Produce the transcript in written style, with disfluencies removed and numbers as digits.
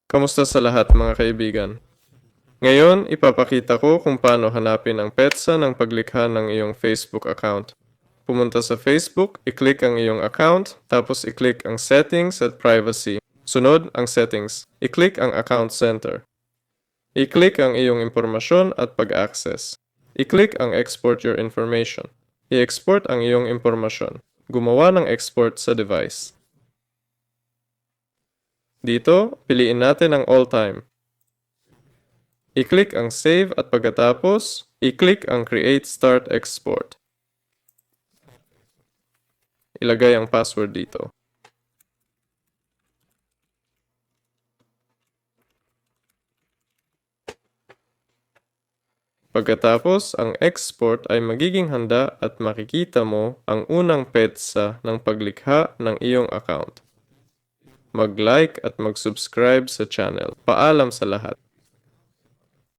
Kamusta sa lahat mga kaibigan? Ngayon, ipapakita ko kung paano hanapin ang Petsa ng paglikha ng iyong Facebook account. Pumunta sa Facebook, i-click ang iyong account, tapos i-click ang Settings at Privacy. Sunod ang Settings. I-click ang Account Center. I-click ang iyong impormasyon at pag-access. I-click ang Export Your Information. I-export ang iyong impormasyon. Gumawa ng export sa device. Dito, piliin natin ang all time. I-click ang Save at pagkatapos, i-click ang Create Start Export. Ilagay ang password dito. Pagkatapos, ang export ay magiging handa at makikita mo ang unang petsa ng paglikha ng iyong account. Mag-like at mag-subscribe sa channel. Paalam sa lahat.